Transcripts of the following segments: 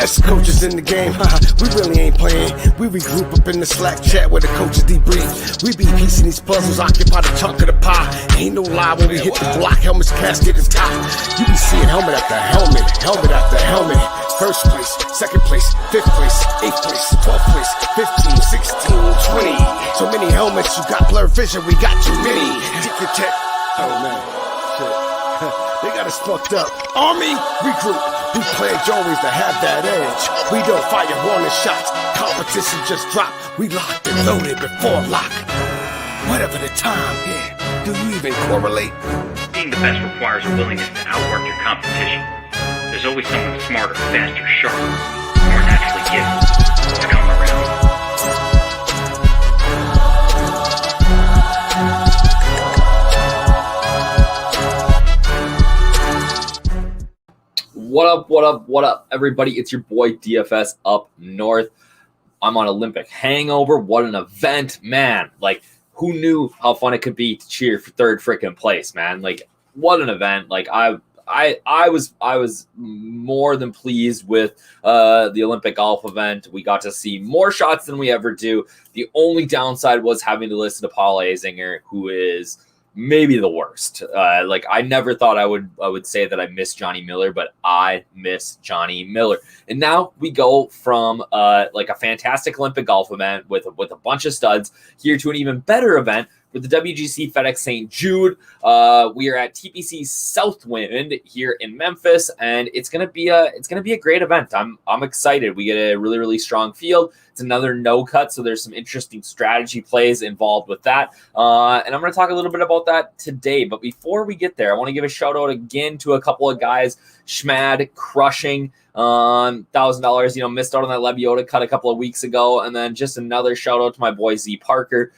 Best coaches in the game, we really ain't playing. We regroup up in the Slack chat where the coaches debrief. We be piecing these puzzles, occupy the chunk of the pie. Ain't no lie when we hit the block, helmets casket is top. You be seeing helmet after helmet, helmet after helmet. First place, second place, fifth place, eighth place, 12th place, 15, 16, 20. So many helmets, you got blurred vision, we got too many. Oh man, shit. They got us fucked up. Army, regroup. We pledge always to have that edge. We don't fire warning shots. Competition just drop. We locked and loaded before lock. Whatever the time, yeah. Do you even correlate? Being the best requires a willingness to outwork your competition. There's always someone smarter, faster, sharper, more naturally gifted to come around. What up, everybody? It's your boy DFS up north. I'm on Olympic hangover. What an event, man. Like, who knew how fun it could be to cheer for third freaking place, man? Like, what an event. Like, I was more than pleased with the Olympic golf event. We got to see more shots than we ever do. The only downside was having to listen to Paul Azinger, who is maybe the worst. Like, I never thought I would say that I miss Johnny Miller, but I miss Johnny Miller. And now we go from like a fantastic Olympic golf event with a bunch of studs here to an even better event with the WGC FedEx St. Jude. We are at TPC Southwind here in Memphis, and it's gonna be a great event. I'm excited. We get a really strong field. It's another no cut, so there's some interesting strategy plays involved with that. And I'm gonna talk a little bit about that today. But before we get there, I want to give a shout out again to a couple of guys. Schmad crushing $1,000, missed out on that Lebiota cut a couple of weeks ago. And then just another shout out to my boy Z Parker,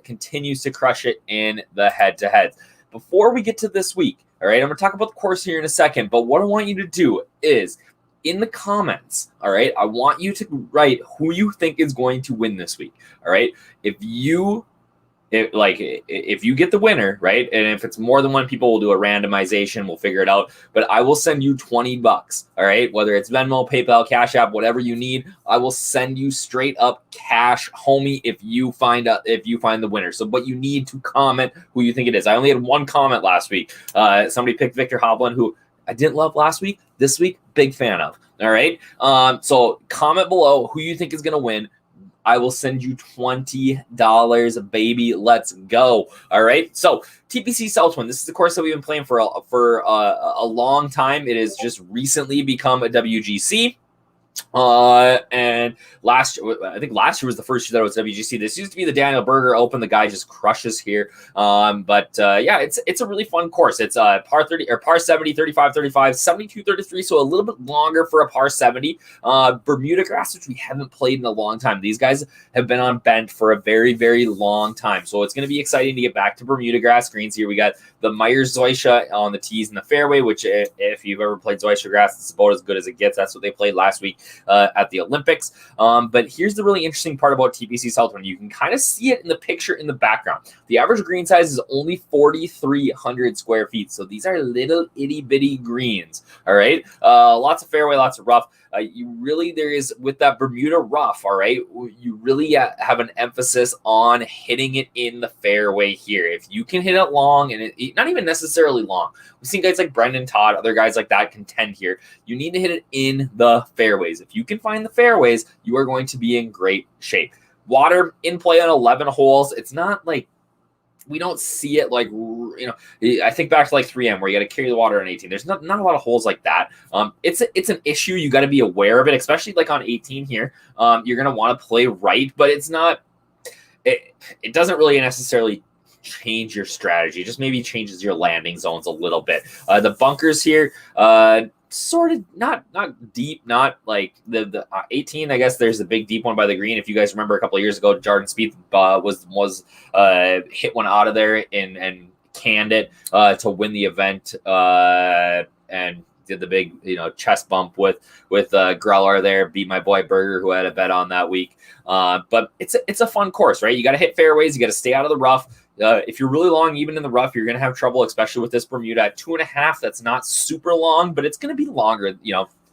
continues to crush it in the head-to-heads. Before we get to this week, all right, I'm gonna talk about the course here in a second, but what I want you to do is in the comments, all right, I want you to write who you think is going to win this week. All right, if you get the winner, right, and if it's more than one people, we'll do a randomization, we'll figure it out, but I will send you $20, all right, whether it's Venmo, PayPal, Cash App, whatever you need, I will send you straight up cash, homie, if you find the winner. So, but you need to comment who you think it is. I only had one comment last week. Somebody picked Victor Hovland, who I didn't love last week. This week, big fan of. All right, so comment below who you think is going to win. I will send you $20, baby. Let's go. All right. So TPC Southwind. This is the course that we've been playing for a long time. It has just recently become a WGC. And I think last year was the first year that it was WGC. This used to be the Daniel Berger Open. The guy just crushes here. Yeah, it's a really fun course. It's par 30 or par 70, 35, 35, 72, 33. So a little bit longer for a par 70. Bermuda grass, which we haven't played in a long time. These guys have been on bent for a very long time. So it's going to be exciting to get back to Bermuda grass greens here. We got the Myers-Zoysia on the tees in the fairway, which if you've ever played Zoysia grass, it's about as good as it gets. That's what they played last week at the Olympics. But here's the really interesting part about TPC Southwind. You can kind of see it in the picture in the background. The average green size is only 4,300 square feet. So these are little itty bitty greens. All right. Lots of fairway, lots of rough. There is with that Bermuda rough. All right. You really have an emphasis on hitting it in the fairway here. If you can hit it long, and not even necessarily long. We've seen guys like Brendan Todd, other guys like that contend here. You need to hit it in the fairways. If you can find the fairways, you are going to be in great shape. Water in play on 11 holes. It's not like we don't see it like, I think back to like 3M where you got to carry the water on 18. There's not a lot of holes like that. It's an issue. You got to be aware of it, especially like on 18 here. You're going to want to play right, but it's not, it doesn't really necessarily change your strategy. It just maybe changes your landing zones a little bit. The bunkers here, sort of not deep, not like the 18. I guess there's the big deep one by the green. If you guys remember a couple of years ago, Jordan Spieth was hit one out of there and canned it to win the event and did the big chest bump with Greller there, beat my boy Berger, who had a bet on that week. But it's a fun course, right? You got to hit fairways, you got to stay out of the rough. If you're really long, even in the rough, you're going to have trouble, especially with this Bermuda at 2.5. That's not super long, but it's going to be longer,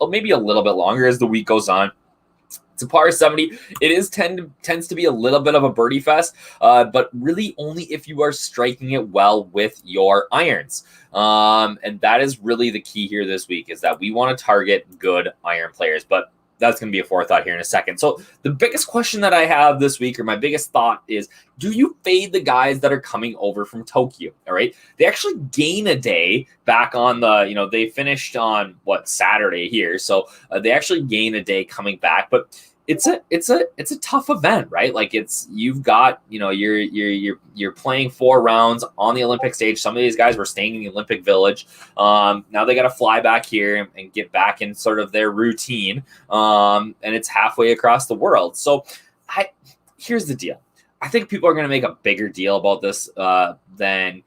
maybe a little bit longer as the week goes on. It's a par 70. It is tends to be a little bit of a birdie fest, but really only if you are striking it well with your irons. And that is really the key here this week, is that we want to target good iron players. But that's going to be a forethought here in a second. So the biggest question that I have this week, or my biggest thought, is, do you fade the guys that are coming over from Tokyo? All right. They actually gain a day back on the, they finished on Saturday here. So they actually gain a day coming back, but it's a tough event, right? Like you've got, you're playing 4 rounds on the Olympic stage. Some of these guys were staying in the Olympic Village. Now they got to fly back here and get back in sort of their routine. And it's halfway across the world. So here's the deal. I think people are going to make a bigger deal about this than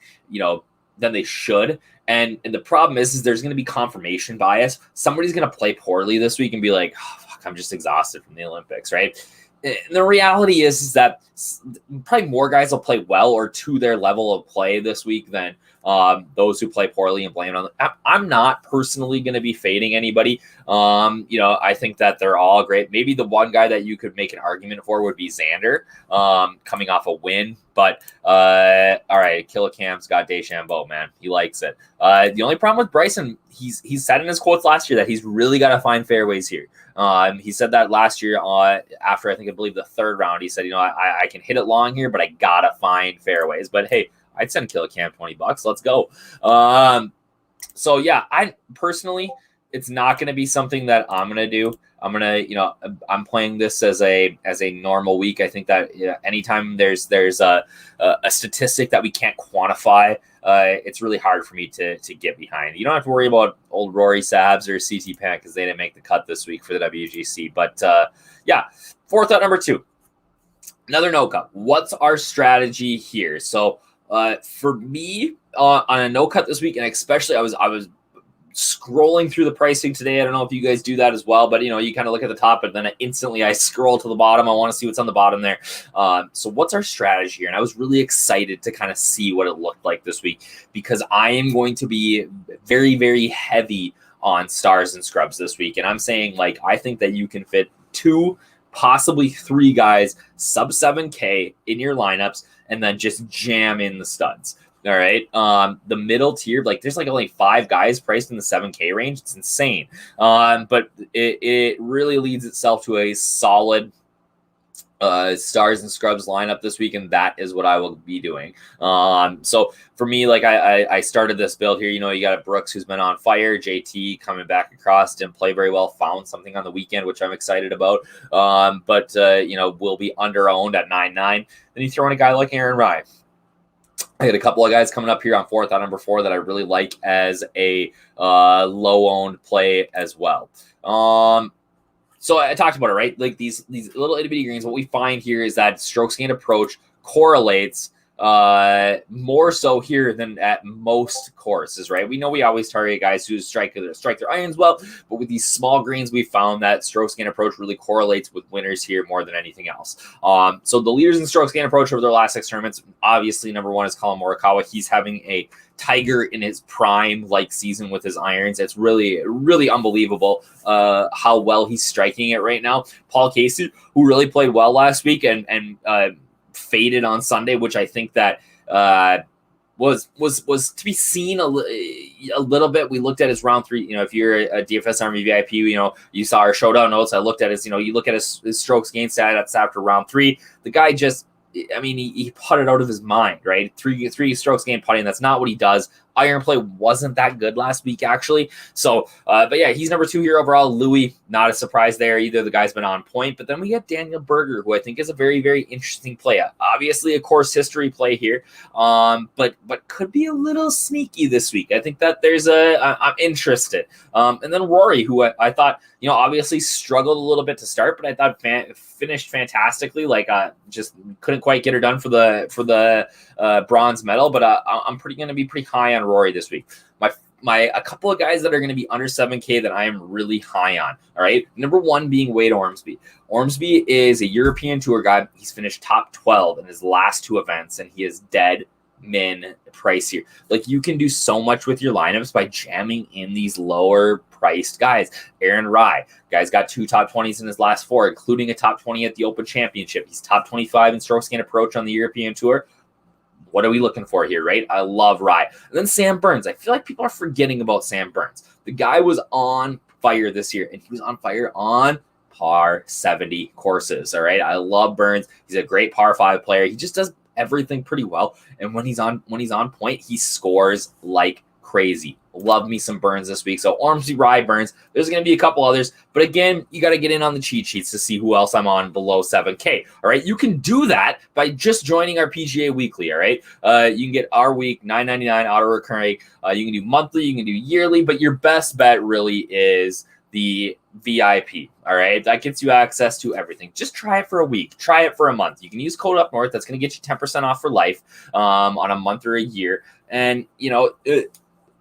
they should. And the problem is there's going to be confirmation bias. Somebody's going to play poorly this week and be like, oh, fuck, I'm just exhausted from the Olympics, right? And the reality is that probably more guys will play well or to their level of play this week than those who play poorly and blame it on them. I'm not personally going to be fading anybody. I think that they're all great. Maybe the one guy that you could make an argument for would be Xander, coming off a win. But all right, Killicam's got DeChambeau, man. He likes it. The only problem with Bryson, he's said in his quotes last year that he's really got to find fairways here. He said that last year after I believe the 3rd round. He said, I can hit it long here, but I gotta find fairways. But hey, I'd send Killicam $20. Let's go. So yeah, I personally, it's not going to be something that I'm going to do. I'm going to, I'm playing this as a normal week. I think that anytime there's a statistic that we can't quantify, it's really hard for me to get behind. You don't have to worry about old Rory Sabs or CT Pan because they didn't make the cut this week for the WGC. But yeah, forethought number 2, another no cut. What's our strategy here? So for me, on a no cut this week, and especially I was scrolling through the pricing today. I don't know if you guys do that as well, but you kind of look at the top, but then instantly I scroll to the bottom. I want to see what's on the bottom there. So what's our strategy here? And I was really excited to kind of see what it looked like this week, because I am going to be very, very heavy on stars and scrubs this week. And I'm saying, I think that you can fit 2, possibly 3 guys sub 7K in your lineups, and then just jam in the studs. All right. The middle tier, there's only 5 guys priced in the 7K range. It's insane. But it really leads itself to a solid stars and scrubs lineup this week, and that is what I will be doing. So for me, I started this build here. You got a Brooks who's been on fire, JT coming back across, didn't play very well, found something on the weekend, which I'm excited about. But will be under-owned at 9.9. Then you throw in a guy like Aaron Rye. I had a couple of guys coming up here on forethought number 4 that I really like as a low-owned play as well. So I talked about it, right? These little itty-bitty greens, what we find here is that strokes gained approach correlates more so here than at most courses, right? We know we always target guys who strike their irons well, but with these small greens, we found that strokes gained approach really correlates with winners here more than anything else. So the leaders in strokes gained approach over their last 6 tournaments, obviously number 1 is Colin Murakawa. He's having a Tiger in his prime season with his irons. It's really, really unbelievable how well he's striking it right now. Paul Casey, who really played well last week and faded on Sunday, which I think that was to be seen a little bit. We looked at his round 3. If you're a DFS Army VIP, you saw our showdown notes. I looked at his, you look at his strokes gained stat. That's after round 3. The guy just, he putted out of his mind, right? Three strokes gained putting. That's not what he does. Iron play wasn't that good last week, actually. So, but yeah, he's number 2 here overall. Louis, not a surprise there either. The guy's been on point. But then we get Daniel Berger, who I think is a very, very interesting play. Obviously, a course history play here, but could be a little sneaky this week. I think that I'm interested. And then Rory, who I thought, obviously struggled a little bit to start, but I thought finished fantastically. Just couldn't quite get her done for the bronze medal. But I'm going to be pretty high on Rory this week. A couple of guys that are going to be under 7K that I am really high on. All right. Number 1 being Wade Ormsby. Ormsby is a European Tour guy. He's finished top 12 in his last 2 events, and he is dead min price here. You can do so much with your lineups by jamming in these lower priced guys. Aaron Rai, guy's got 2 top 20s in his last 4, including a top 20 at the Open Championship. He's top 25 in strokes gained approach on the European Tour. What are we looking for here, right? I love Rai. And then Sam Burns. I feel like people are forgetting about Sam Burns. The guy was on fire this year, and he was on fire on par 70 courses. All right. I love Burns. He's a great par 5 player. He just does everything pretty well. And when he's on point, he scores like crazy. Love me some Burns this week. So Ormsby, Rye, Burns. There's going to be a couple others. But again, you got to get in on the cheat sheets to see who else I'm on below 7K. All right. You can do that by just joining our PGA weekly. All right. You can get our week, $9.99 auto recurring. You can do monthly, you can do yearly, but your best bet really is the VIP. All right. That gets you access to everything. Just try it for a week. Try it for a month. You can use code Up North. That's going to get you 10% off for life on a month or a year. And, you know,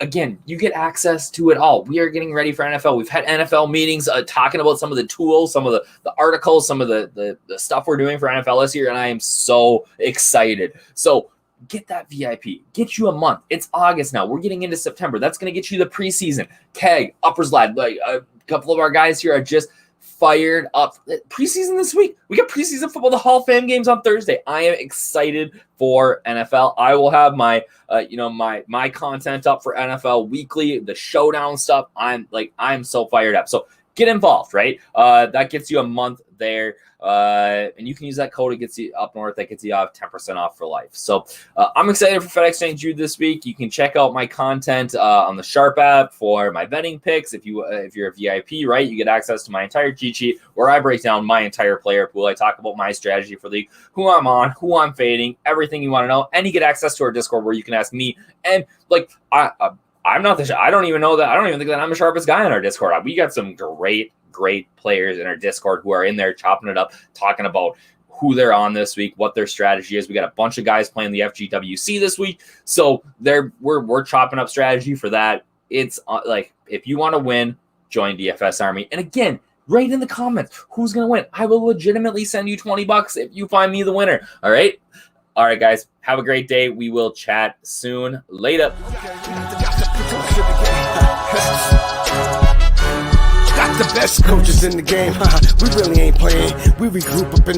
again, you get access to it all. We are getting ready for NFL. We've had NFL meetings talking about some of the tools, some of the articles, some of the stuff we're doing for NFL this year, and I am so excited. So get that VIP. Get you a month. It's August now. We're getting into September. That's going to get you the preseason. Keg, Uppers Lad, like a couple of our guys here are just fired up. Preseason this week. We got preseason football, the Hall of Fame games on Thursday. I am excited for NFL. I will have my my content up for NFL weekly, the showdown stuff. I'm so fired up. So get involved, right? That gets you a month there. And you can use that code. It gets you Up North. That gets you off 10% off for life. So I'm excited for FedEx St. Jude this week. You can check out my content on the Sharp app for my betting picks. If you're a VIP, right, you get access to my entire cheat sheet where I break down my entire player pool. I talk about my strategy for the league, who I'm on, who I'm fading, everything you want to know. And you get access to our Discord where you can ask me. And like I'm not the. I don't even think that I'm the sharpest guy on our Discord. We got some great players in our Discord who are in there chopping it up, talking about who they're on this week, what their strategy is. We got a bunch of guys playing the FGWC this week, so we're chopping up strategy for that. It's like, if you want to win, join DFS Army. And again, write in the comments who's gonna win. I will legitimately send you $20 if you find me the winner. All right, guys, have a great day. We will chat soon. Later. Got the best coaches in the game. We really ain't playing. We regroup up in the